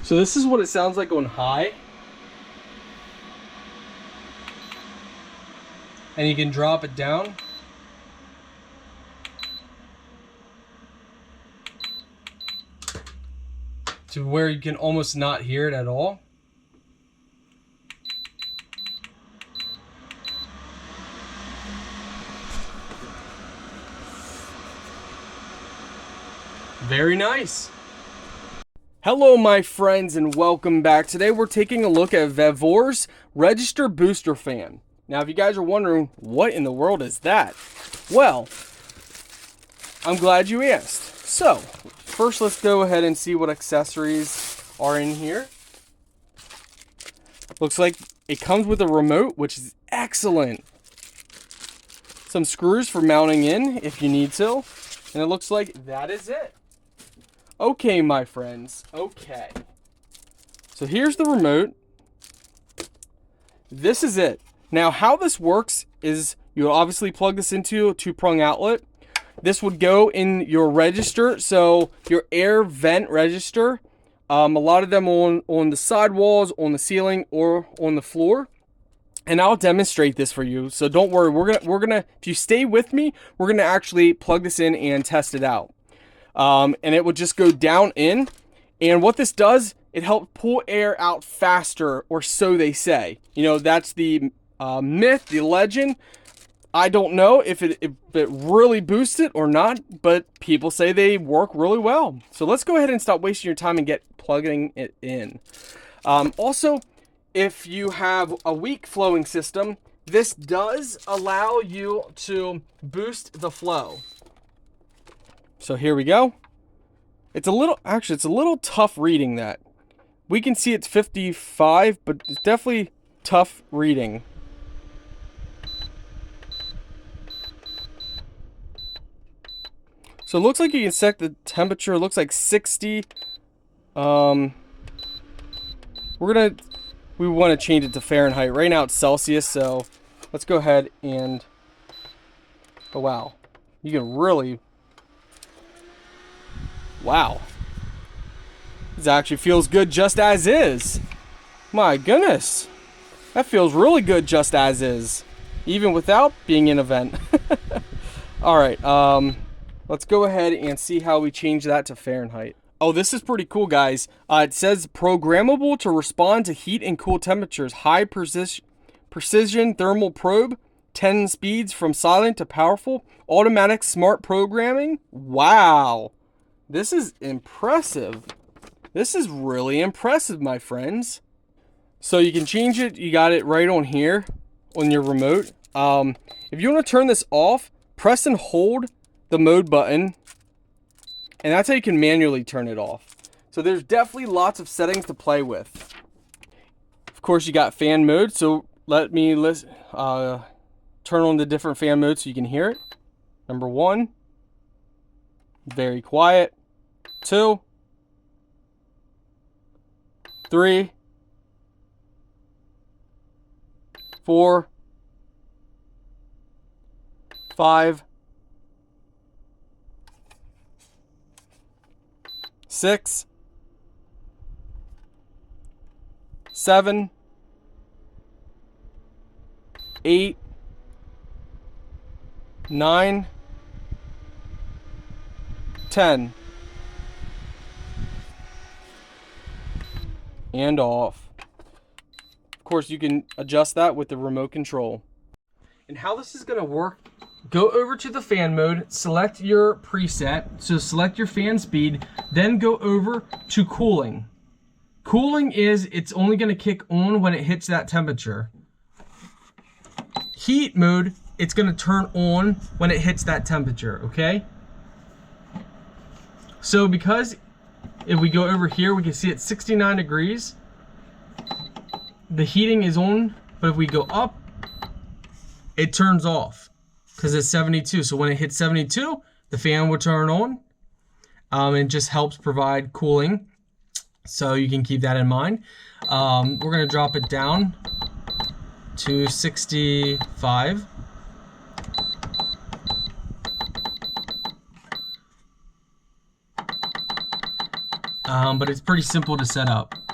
So this is what it sounds like on high. And you can drop it down. To where you can almost not hear it at all. Very nice. Hello my friends and welcome back. Today we're taking a look at Vevor's Register Booster Fan. Now if you guys are wondering what in the world is that? Well, I'm glad you asked. So, first let's go ahead and see what accessories are in here. Looks like it comes with a remote, which is excellent. Some screws for mounting in if you need to. And it looks like that is it. Okay, my friends. Okay. So here's the remote. This is it. Now, how this works is you obviously plug this into a 2-prong outlet. This would go in your register, so your air vent register. A lot of them on the sidewalls, on the ceiling, or on the floor. And I'll demonstrate this for you. So don't worry. We're gonna. If you stay with me, we're gonna actually plug this in and test it out. And it would just go down in. And what this does, it helps pull air out faster, or so they say. You know, that's the myth, the legend. I don't know if it really boosts it or not, but people say they work really well. So let's go ahead and stop wasting your time and get plugging it in. Also, if you have a weak flowing system, this does allow you to boost the flow. So here we go. It's a little tough reading that. We can see it's 55, but it's definitely tough reading. So it looks like you can set the temperature. It looks like 60. We want to change it to Fahrenheit. Right now it's Celsius, so let's go ahead and, oh wow. You can really, wow. This actually feels good just as is. My goodness. That feels really good just as is. Even without being in a vent. Alright, let's go ahead and see how we change that to Fahrenheit. Oh, this is pretty cool, guys. It says programmable to respond to heat and cool temperatures. High precision thermal probe. 10 speeds from silent to powerful. Automatic smart programming. Wow. This is impressive. This is really impressive, my friends. So you can change it. You got it right on here on your remote. If you want to turn this off, press and hold the mode button, and that's how you can manually turn it off. So there's definitely lots of settings to play with. Of course, you got fan mode, so let me turn on the different fan modes so you can hear it. Number 1, very quiet. 2, 3, 4, 5, 6, 7, 8, 9, 10. And off. Of course, you can adjust that with the remote control. And how this is going to work, go over to the fan mode, select your preset, so select your fan speed, then go over to cooling. Cooling is, it's only going to kick on when it hits that temperature. Heat mode, it's going to turn on when it hits that temperature, okay? So because if we go over here, we can see it's 69 degrees. The heating is on, but if we go up, it turns off because it's 72. So when it hits 72, the fan will turn on. It just helps provide cooling. So you can keep that in mind. We're going to drop it down to 65. but it's pretty simple to set up.